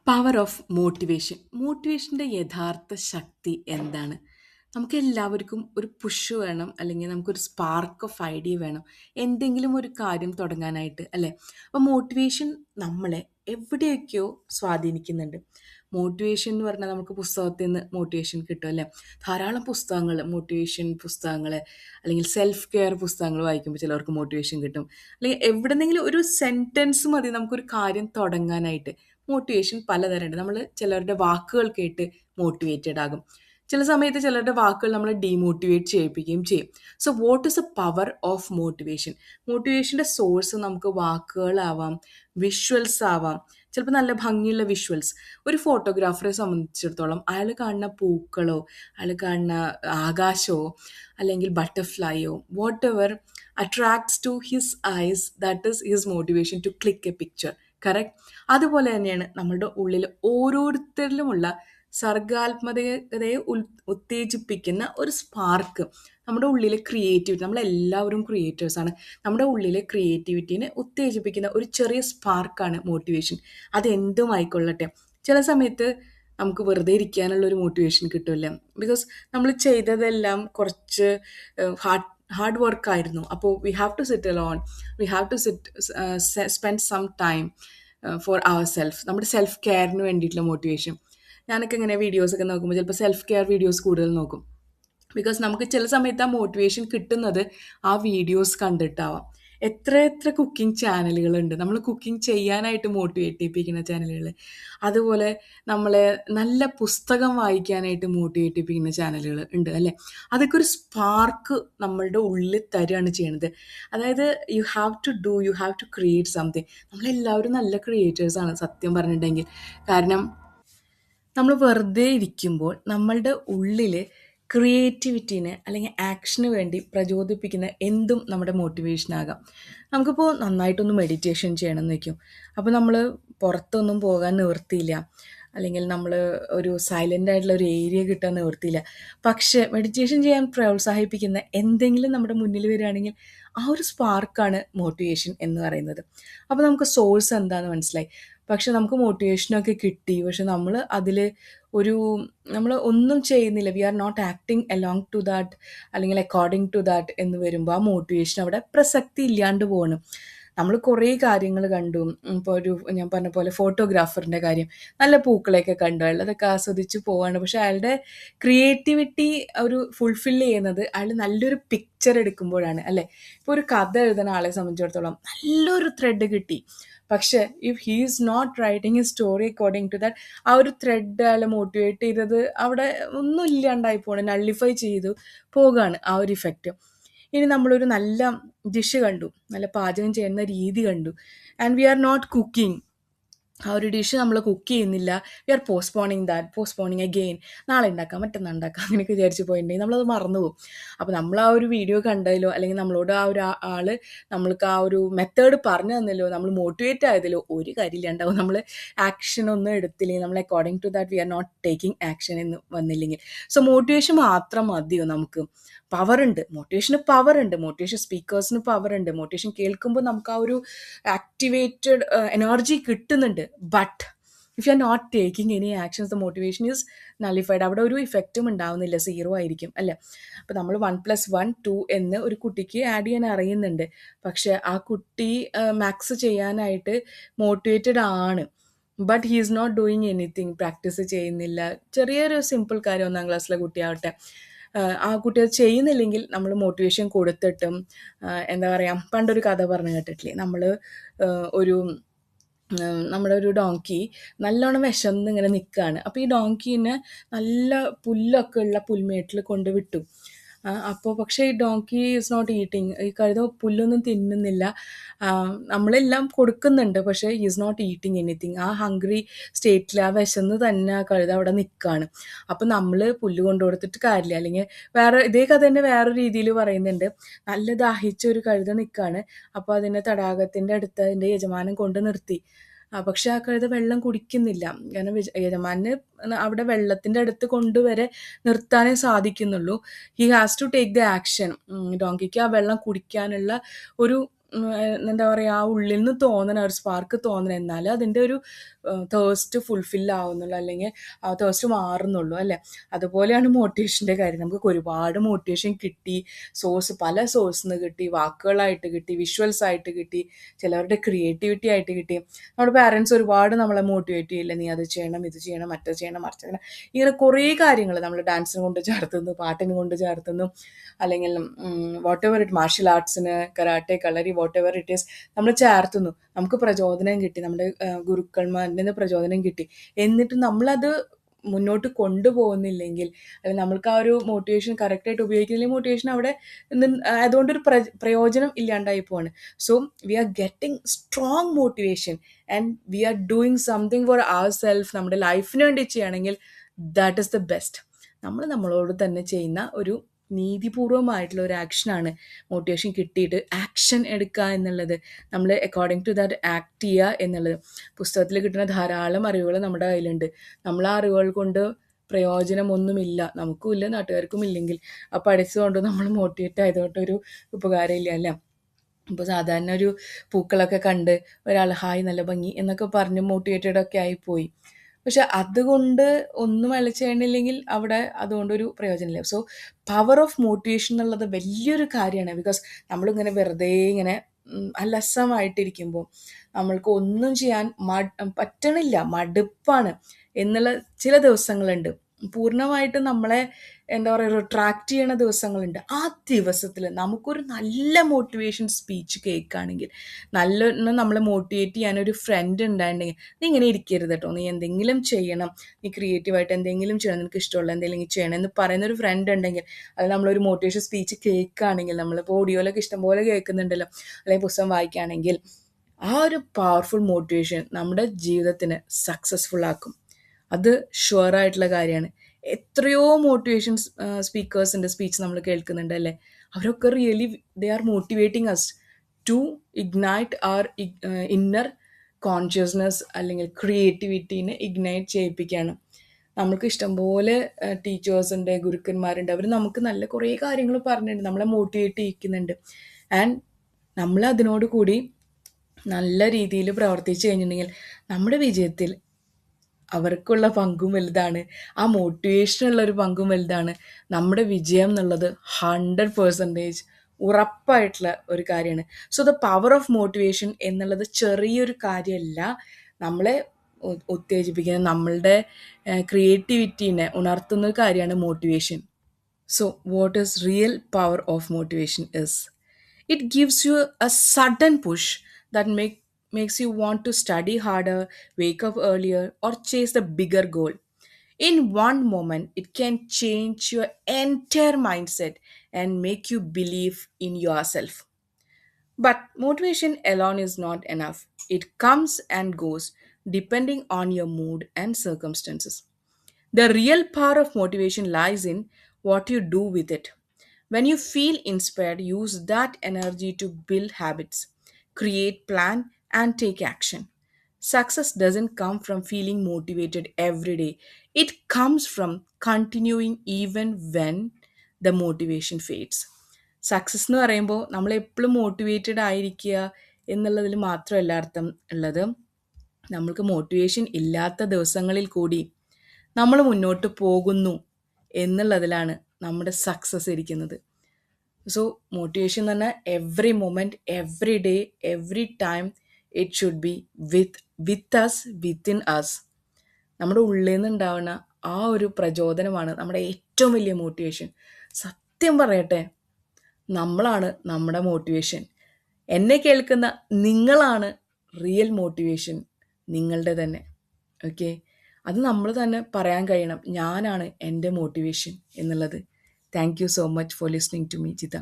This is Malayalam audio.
Power of motivation. മോട്ടിവേഷൻ്റെ യഥാർത്ഥ ശക്തി എന്താണ്? നമുക്ക് എല്ലാവർക്കും ഒരു പുഷ് വേണം, അല്ലെങ്കിൽ നമുക്കൊരു സ്പാർക്ക് ഓഫ് ഐഡിയ വേണം എന്തെങ്കിലും ഒരു കാര്യം തുടങ്ങാനായിട്ട്, അല്ലേ? അപ്പോൾ മോട്ടിവേഷൻ നമ്മളെ എവിടെയൊക്കെയോ സ്വാധീനിക്കുന്നുണ്ട്. മോട്ടിവേഷൻ എന്ന് പറഞ്ഞാൽ നമുക്ക് പുസ്തകത്തിൽ നിന്ന് മോട്ടിവേഷൻ കിട്ടും, അല്ലേ? ധാരാളം പുസ്തകങ്ങൾ, മോട്ടിവേഷൻ പുസ്തകങ്ങൾ, അല്ലെങ്കിൽ സെൽഫ് കെയർ പുസ്തകങ്ങൾ വായിക്കുമ്പോൾ ചിലർക്ക് മോട്ടിവേഷൻ കിട്ടും. അല്ലെങ്കിൽ എവിടെന്നെങ്കിലും ഒരു സെൻറ്റൻസ് മതി നമുക്കൊരു കാര്യം തുടങ്ങാനായിട്ട്. മോട്ടിവേഷൻ പലതരമുണ്ട്. നമ്മൾ ചിലരുടെ വാക്കുകൾ കേട്ട് മോട്ടിവേറ്റഡ് ആകും. ചില സമയത്ത് ചിലരുടെ വാക്കുകൾ നമ്മളെ ഡീമോട്ടിവേറ്റ് ചെയ്യിപ്പിക്കുകയും ചെയ്യും. So what is a power of motivation? മോട്ടിവേഷൻ്റെ സോഴ്സ് നമുക്ക് വാക്കുകളാവാം, വിഷ്വൽസ് ആവാം. ചിലപ്പോൾ നല്ല ഭംഗിയുള്ള വിഷ്വൽസ്. ഒരു ഫോട്ടോഗ്രാഫറെ സംബന്ധിച്ചിടത്തോളം അയാൾ കാണുന്ന പൂക്കളോ, അയാൾ കാണുന്ന ആകാശമോ, അല്ലെങ്കിൽ ബട്ടർഫ്ലൈയോ, whatever attracts to his eyes, that is his motivation to click a picture. Correct. അതുപോലെ തന്നെയാണ് നമ്മളുടെ ഉള്ളിൽ ഓരോരുത്തരിലുമുള്ള സർഗാത്മകതയെ ഉത്തേജിപ്പിക്കുന്ന ഒരു സ്പാർക്ക്. നമ്മുടെ ഉള്ളിലെ ക്രിയേറ്റിവിറ്റി, നമ്മളെല്ലാവരും ക്രിയേറ്റേഴ്സാണ്. നമ്മുടെ ഉള്ളിലെ ക്രിയേറ്റിവിറ്റീനെ ഉത്തേജിപ്പിക്കുന്ന ഒരു ചെറിയ സ്പാർക്കാണ് മോട്ടിവേഷൻ. അതെന്തും ആയിക്കൊള്ളട്ടെ. ചില സമയത്ത് നമുക്ക് വെറുതെ ഇരിക്കാനുള്ള ഒരു മോട്ടിവേഷൻ കിട്ടില്ല. ബിക്കോസ് നമ്മൾ ചെയ്തതെല്ലാം കുറച്ച് ഹാർഡ് ഹാർഡ് വർക്കായിരുന്നു. അപ്പോൾ we have to sit alone, we have to spend some time for our self. നമ്മുടെ സെൽഫ് കെയറിന് വേണ്ടിയിട്ടുള്ള മോട്ടിവേഷൻ. ഞാനൊക്കെ ഇങ്ങനെ വീഡിയോസൊക്കെ നോക്കുമ്പോൾ ചിലപ്പോൾ സെൽഫ് കെയർ വീഡിയോസ് കൂടുതൽ നോക്കും. ബിക്കോസ് നമുക്ക് ചില സമയത്ത് ആ മോട്ടിവേഷൻ കിട്ടുന്നത് ആ വീഡിയോസ് കണ്ടിട്ടാവാം. എത്ര എത്ര കുക്കിംഗ് ചാനലുകളുണ്ട്, നമ്മൾ കുക്കിംഗ് ചെയ്യാനായിട്ട് മോട്ടിവേറ്റ് ചെയ്യിപ്പിക്കുന്ന ചാനലുകൾ. അതുപോലെ നമ്മളെ നല്ല പുസ്തകം വായിക്കാനായിട്ട് മോട്ടിവേറ്റ് ചെയ്യിപ്പിക്കുന്ന ചാനലുകൾ ഉണ്ട്, അല്ലേ? അതൊക്കെ ഒരു സ്പാർക്ക് നമ്മളുടെ ഉള്ളിൽ തരികയാണ് ചെയ്യണത്. അതായത് you have to create something. നമ്മളെല്ലാവരും നല്ല ക്രിയേറ്റേഴ്സാണ് സത്യം പറഞ്ഞിട്ടുണ്ടെങ്കിൽ. കാരണം നമ്മൾ വെറുതെ ഇരിക്കുമ്പോൾ നമ്മളുടെ ഉള്ളിൽ ക്രിയേറ്റിവിറ്റീനെ അല്ലെങ്കിൽ ആക്ഷന് വേണ്ടി പ്രചോദിപ്പിക്കുന്ന എന്തും നമ്മുടെ മോട്ടിവേഷനാകാം. നമുക്കിപ്പോൾ നന്നായിട്ടൊന്ന് മെഡിറ്റേഷൻ ചെയ്യണമെന്ന് വയ്ക്കും. അപ്പോൾ നമ്മൾ പുറത്തൊന്നും പോകാൻ നിവൃത്തിയില്ല, അല്ലെങ്കിൽ നമ്മൾ ഒരു സൈലൻ്റ് ആയിട്ടുള്ള ഒരു ഏരിയ കിട്ടാൻ നിവൃത്തിയില്ല. പക്ഷേ മെഡിറ്റേഷൻ ചെയ്യാൻ പ്രോത്സാഹിപ്പിക്കുന്ന എന്തെങ്കിലും നമ്മുടെ മുന്നിൽ വരികയാണെങ്കിൽ ആ ഒരു സ്പാർക്കാണ് മോട്ടിവേഷൻ എന്ന് പറയുന്നത്. അപ്പോൾ നമുക്ക് സോഴ്സ് എന്താണെന്ന് മനസ്സിലായി. പക്ഷെ നമുക്ക് മോട്ടിവേഷനൊക്കെ കിട്ടി, പക്ഷെ നമ്മൾ അതിൽ ഒരു നമ്മൾ ഒന്നും ചെയ്യുന്നില്ല, we are not acting along to that, അല്ലെങ്കിൽ അക്കോർഡിംഗ് ടു ദാറ്റ് എന്ന് വരുമ്പോൾ ആ മോട്ടിവേഷൻ അവിടെ പ്രസക്തി ഇല്ലാണ്ട് പോകണം. നമ്മൾ കുറേ കാര്യങ്ങൾ കണ്ടു. ഇപ്പോൾ ഞാൻ പറഞ്ഞ പോലെ ഫോട്ടോഗ്രാഫറിൻ്റെ കാര്യം, നല്ല പൂക്കളെയൊക്കെ കണ്ടു, അയാൾ അതൊക്കെ ആസ്വദിച്ച് പോവാണ്. പക്ഷെ അയാളുടെ ക്രിയേറ്റിവിറ്റി ഒരു ഫുൾഫിൽ ചെയ്യുന്നത് അയാൾ നല്ലൊരു പിക്ചർ എടുക്കുമ്പോഴാണ്, അല്ലേ? ഇപ്പോൾ ഒരു കഥ എഴുതുന്ന ആളെ സംബന്ധിച്ചിടത്തോളം നല്ലൊരു ത്രെഡ് കിട്ടി, പക്ഷെ if he is not writing a story according to that, ആ ഒരു ത്രെഡ് അയാളെ മോട്ടിവേറ്റ് ചെയ്തത് അവിടെ ഒന്നും ഇല്ലാണ്ടായി പോകണം, നള്ളിഫൈ ചെയ്തു പോകുകയാണ് ആ ഒരു ഇഫക്റ്റ്. ഇനി നമ്മളൊരു നല്ല ഡിഷ് കണ്ടു, നല്ല പാചകം ചെയ്യുന്ന രീതി കണ്ടു, and we are not cooking. ആ ഒരു ഡിഷ് നമ്മൾ കുക്ക് ചെയ്യുന്നില്ല, വി ആർ പോസ്റ്റ്പോണിങ് അഗെയിൻ. നാളെ ഉണ്ടാക്കാം, മറ്റന്നാൾ ഉണ്ടാക്കാം, അങ്ങനെയൊക്കെ വിചാരിച്ച് പോയിട്ടുണ്ടെങ്കിൽ നമ്മളത് മറന്നു പോകും. അപ്പോൾ നമ്മൾ ആ ഒരു വീഡിയോ കണ്ടതിലോ, അല്ലെങ്കിൽ നമ്മളോട് ആ ഒരു ആൾ നമ്മൾക്ക് ആ ഒരു മെത്തേഡ് പറഞ്ഞു തന്നല്ലോ, നമ്മൾ മോട്ടിവേറ്റ് ആയതിലോ ഒരു കാര്യമില്ലാണ്ടാവും. നമ്മൾ ആക്ഷൻ ഒന്നും എടുത്തില്ലെങ്കിൽ, നമ്മൾ according to that we are not taking action എന്ന് വന്നില്ലെങ്കിൽ. സോ മോട്ടിവേഷൻ മാത്രം മതിയോ നമുക്ക്? പവറുണ്ട്, മോട്ടിവേഷന് പവറുണ്ട്, മോട്ടിവേഷൻ സ്പീക്കേഴ്സിന് പവറുണ്ട്. മോട്ടിവേഷൻ കേൾക്കുമ്പോൾ നമുക്ക് ആ ഒരു ആക്ടിവേറ്റഡ് എനർജി കിട്ടുന്നുണ്ട്. But if you are not taking any actions, the motivation is nullified. അവിടെ ഒരു ഇഫക്റ്റും ഉണ്ടാവുന്നില്ല, സീറോ ആയിരിക്കും, അല്ലേ? അപ്പോൾ നമ്മൾ 1+1 2 എന്ന് ഒരു കുട്ടിക്ക് ആഡ് ചെയ്യാൻ അറിയുന്നുണ്ട്, പക്ഷെ ആ കുട്ടി മാത്സ് ചെയ്യാനായിട്ട് മോട്ടിവേറ്റഡ് ആണ്, but he is not doing anything, practice ചെയ്യുന്നില്ല. ചെറിയൊരു സിമ്പിൾ കാര്യം, 1ാം ക്ലാസ്സിലെ കുട്ടിയാവട്ടെ, ആ കുട്ടി അത് ചെയ്യുന്നില്ലെങ്കിൽ നമ്മൾ മോട്ടിവേഷൻ കൊടുത്തിട്ടും എന്താ പറയുക, പണ്ടൊരു കഥ പറഞ്ഞു കേട്ടിട്ടില്ലേ, നമ്മൾ ഒരു നമ്മുടെ ഒരു ഡോങ്കി നല്ലോണം വിശന്ന് ഇങ്ങനെ നിൽക്കുകയാണ്. അപ്പോൾ ഈ ഡോങ്കീനെ നല്ല പുല്ലൊക്കെ ഉള്ള പുൽമേട്ടിൽ കൊണ്ട് വിട്ടു. അപ്പോൾ പക്ഷേ ഈ ഡോങ്കി ഈസ് നോട്ട് ഈറ്റിങ്, ഈ കഴുത പുല്ലൊന്നും തിന്നുന്നില്ല. നമ്മളെല്ലാം കൊടുക്കുന്നുണ്ട്, പക്ഷേ ഈസ് നോട്ട് ഈറ്റിങ് എനിത്തിങ്. ആ ഹംഗ്രി സ്റ്റേറ്റിൽ, ആ വിശന്ന് തന്നെ ആ കഴുത അവിടെ നിൽക്കുകയാണ്. അപ്പോൾ നമ്മൾ പുല്ല് കൊണ്ടു കൊടുത്തിട്ട് കാര്യമില്ല. അല്ലെങ്കിൽ വേറെ ഇതേ കഥ തന്നെ വേറെ രീതിയിൽ പറയുന്നുണ്ട്. നല്ല ദാഹിച്ച ഒരു കഴുത നിൽക്കുകയാണ്. അപ്പോൾ അതിനെ തടാകത്തിൻ്റെ അടുത്ത് അതിൻ്റെ യജമാനൻ കൊണ്ട് നിർത്തി. പക്ഷെ ആ കഴുത വെള്ളം കുടിക്കുന്നില്ല. കാരണം യജമാനന് അവിടെ വെള്ളത്തിൻ്റെ അടുത്ത് കൊണ്ടുവരെ നിർത്താനേ സാധിക്കുന്നുള്ളൂ. He has to take the action. ഡോങ്കിക്ക് ആ വെള്ളം കുടിക്കാനുള്ള ഒരു എന്താ പറയുക, ആ ഉള്ളിൽ നിന്ന് തോന്നണ ഒരു സ്പാർക്ക് തോന്നണം, എന്നാലും അതിൻ്റെ ഒരു തേഴ്സ്റ്റ് ഫുൾഫിൽ ആവുന്നുള്ളൂ, അല്ലെങ്കിൽ ആ തേഴ്സ്റ്റ് മാറുന്നുള്ളൂ അല്ലേ. അതുപോലെയാണ് മോട്ടിവേഷൻ്റെ കാര്യം. നമുക്ക് ഒരുപാട് മോട്ടിവേഷൻ കിട്ടി, പല സോഴ്സിൽ നിന്ന് കിട്ടി, വാക്കുകളായിട്ട് കിട്ടി, വിഷ്വൽസ് ആയിട്ട് കിട്ടി, ചിലവരുടെ ക്രിയേറ്റിവിറ്റി ആയിട്ട് കിട്ടി. നമ്മുടെ പാരൻസ് ഒരുപാട് നമ്മളെ മോട്ടിവേറ്റ് ചെയ്യില്ല, നീ അത് ചെയ്യണം, ഇത് ചെയ്യണം, മറ്റത് ചെയ്യണം, മറിച്ച് ചെയ്യണം, ഇങ്ങനെ കുറേ കാര്യങ്ങൾ നമ്മൾ ഡാൻസിന് കൊണ്ട് ചേർത്തുന്നു, പാട്ടിന് കൊണ്ട് ചേർത്തുന്നു, അല്ലെങ്കിൽ വാട്ട് എവർ ഇറ്റ്, മാർഷ്യൽ ആർട്സിന്, karate, Kalari, whatever it is, നമ്മൾ ചേർത്തുന്നു. നമുക്ക് പ്രചോദനം കിട്ടി, നമ്മുടെ ഗുരുക്കന്മാരിൽ നിന്ന് പ്രചോദനം കിട്ടി. എന്നിട്ട് നമ്മളത് മുന്നോട്ട് കൊണ്ടുപോകുന്നില്ലെങ്കിൽ, അല്ലെങ്കിൽ നമ്മൾക്ക് ആ ഒരു മോട്ടിവേഷൻ കറക്റ്റായിട്ട് ഉപയോഗിക്കുന്നില്ലെങ്കിൽ, മോട്ടിവേഷൻ അവിടെ അതുകൊണ്ടൊരു പ്രയോജനം ഇല്ലാണ്ടായി പോവാണ്. So we are getting strong motivation and we are doing something for our self. നമ്മുടെ ലൈഫിന് വേണ്ടി ചെയ്യുകയാണെങ്കിൽ ദാറ്റ് ഈസ് ദ ബെസ്റ്റ്. നമ്മൾ നമ്മളോട് തന്നെ ചെയ്യുന്ന ഒരു നീതിപൂർവമായിട്ടുള്ള ഒരു ആക്ഷനാണ് മോട്ടിവേഷൻ കിട്ടിയിട്ട് ആക്ഷൻ എടുക്കുക എന്നുള്ളത്. നമ്മൾ അക്കോർഡിംഗ് ടു ദാറ്റ് ആക്ട് ചെയ്യുക എന്നുള്ളത്. പുസ്തകത്തിൽ കിട്ടുന്ന ധാരാളം അറിവുകൾ നമ്മുടെ കയ്യിലുണ്ട്. നമ്മൾ ആ അറിവുകൾ കൊണ്ട് പ്രയോജനമൊന്നുമില്ല, നമുക്കും ഇല്ല, നാട്ടുകാർക്കും ഇല്ലെങ്കിൽ ആ പഠിച്ചതുകൊണ്ട് നമ്മൾ മോട്ടിവേറ്റ് ആയതുകൊണ്ടൊരു ഉപകാരമില്ല അല്ലേ. ഇപ്പോൾ സാധാരണ ഒരു പൂക്കളൊക്കെ കണ്ട് ഒരാൾ ഹായ് നല്ല ഭംഗി എന്നൊക്കെ പറഞ്ഞ് മോട്ടിവേറ്റഡ് ഒക്കെ ആയിപ്പോയി. പക്ഷെ അതുകൊണ്ട് ഒന്നും ചെയ്യണില്ലെങ്കിൽ അവിടെ അതുകൊണ്ടൊരു പ്രയോജനമില്ല. സോ പവർ ഓഫ് മോട്ടിവേഷൻ എന്നുള്ളത് വലിയൊരു കാര്യമാണ്. ബിക്കോസ് നമ്മളിങ്ങനെ വെറുതെ ഇങ്ങനെ അലസമായിട്ടിരിക്കുമ്പോൾ നമ്മൾക്ക് ഒന്നും ചെയ്യാൻ പറ്റണില്ല, മടുപ്പാണ് എന്നുള്ള ചില ദിവസങ്ങളുണ്ട്. പൂർണ്ണമായിട്ടും നമ്മളെ എന്താ പറയുക റിട്രാക്ട് ചെയ്യണ ദിവസങ്ങളുണ്ട്. ആ ദിവസത്തിൽ നമുക്കൊരു നല്ല മോട്ടിവേഷൻ സ്പീച്ച് കേൾക്കുകയാണെങ്കിൽ, നല്ല നമ്മളെ മോട്ടിവേറ്റ് ചെയ്യാനൊരു ഫ്രണ്ട് ഉണ്ടായിട്ടുണ്ടെങ്കിൽ, നീ ഇങ്ങനെ ഇരിക്കരുത് കേട്ടോ, നീ എന്തെങ്കിലും ചെയ്യണം, നീ ക്രിയേറ്റീവായിട്ട് എന്തെങ്കിലും ചെയ്യണം, നിനക്ക് ഇഷ്ടമുള്ള എന്തെങ്കിലും ചെയ്യണം എന്ന് പറയുന്നൊരു ഫ്രണ്ട് ഉണ്ടെങ്കിൽ, അത് നമ്മളൊരു മോട്ടിവേഷൻ സ്പീച്ച് കേൾക്കുകയാണെങ്കിൽ, നമ്മളിപ്പോൾ ഓഡിയോയിലൊക്കെ ഇഷ്ടംപോലെ കേൾക്കുന്നുണ്ടല്ലോ, അല്ലെങ്കിൽ പുസ്തകം വായിക്കുകയാണെങ്കിൽ, ആ ഒരു പവർഫുൾ മോട്ടിവേഷൻ നമ്മുടെ ജീവിതത്തിന് സക്സസ്ഫുൾ ആക്കും. അത് ഷുവറായിട്ടുള്ള കാര്യമാണ്. എത്രയോ മോട്ടിവേഷൻ സ്പീക്കേഴ്സിൻ്റെ സ്പീച്ച് നമ്മൾ കേൾക്കുന്നുണ്ട് അല്ലേ. അവരൊക്കെ really they are motivating as to ignite our inner consciousness, അല്ലെങ്കിൽ ക്രിയേറ്റിവിറ്റീനെ ഇഗ്നൈറ്റ് ചെയ്യിപ്പിക്കുകയാണ്. നമുക്ക് ഇഷ്ടംപോലെ ടീച്ചേഴ്സുണ്ട്, ഗുരുക്കന്മാരുണ്ട്, അവർ നമുക്ക് നല്ല കുറേ കാര്യങ്ങൾ പറഞ്ഞിട്ടുണ്ട്, നമ്മളെ മോട്ടിവേറ്റ് ചെയ്യിക്കുന്നുണ്ട്. ആൻഡ് നമ്മൾ അതിനോട് കൂടി നല്ല രീതിയിൽ പ്രവർത്തിച്ചു കഴിഞ്ഞിട്ടുണ്ടെങ്കിൽ നമ്മുടെ വിജയത്തിൽ അവർക്കുള്ള പങ്കും വലുതാണ്, ആ മോട്ടിവേഷനുള്ളൊരു പങ്കും വലുതാണ്. നമ്മുടെ വിജയം എന്നുള്ളത് 100% ഉറപ്പായിട്ടുള്ള ഒരു കാര്യമാണ്. So the power of motivation എന്നുള്ളത് ചെറിയൊരു കാര്യമല്ല. നമ്മളെ ഉത്തേജിപ്പിക്കുന്ന, നമ്മളുടെ ക്രിയേറ്റിവിറ്റീനെ ഉണർത്തുന്ന ഒരു കാര്യമാണ് motivation. So, what is real power of motivation is? It gives you a sudden push that makes you want to study harder, wake up earlier, or chase the bigger goal. In one moment, it can change your entire mindset and make you believe in yourself. But motivation alone is not enough. It comes and goes depending on your mood and circumstances. The real power of motivation lies in what you do with it. When you feel inspired, use that energy to build habits, create plan, and take action. Success doesn't come from feeling motivated every day. It comes from continuing even when the motivation fades. Success എന്ന് പറയുമ്പോൾ നമ്മൾ എപ്പോഴും മോട്ടിവേറ്റഡ് ആയിരിക്കുക എന്നുള്ളതിൽ മാത്രമല്ല അർത്ഥം ഉള്ളത്. നമ്മൾക്ക് മോട്ടിവേഷൻ ഇല്ലാത്ത ദിവസങ്ങളിൽ കൂടി നമ്മൾ മുന്നോട്ട് പോകുന്നു എന്നുള്ളതിലാണ് നമ്മുടെ സക്സസ് ഇരിക്കുന്നത്. സോ മോട്ടിവേഷൻ എന്ന് പറഞ്ഞാൽ every moment, every day, every time it should be with us, within us. നമ്മുടെ ഉള്ളിൽ നിന്നുണ്ടാവുന്ന ആ ഒരു പ്രചോദനമാണ് നമ്മുടെ ഏറ്റവും വലിയ മോട്ടിവേഷൻ. സത്യം പറയട്ടെ, നമ്മളാണ് നമ്മുടെ മോട്ടിവേഷൻ. എന്നെ കേൾക്കുന്ന നിങ്ങളാണ് റിയൽ മോട്ടിവേഷൻ, നിങ്ങളുടെ തന്നെ. ഓക്കെ, അത് നമ്മൾ തന്നെ പറയാൻ കഴിയണം, ഞാനാണ് എൻ്റെ മോട്ടിവേഷൻ എന്നുള്ളത്. Thank you so much for listening to me, Jitha.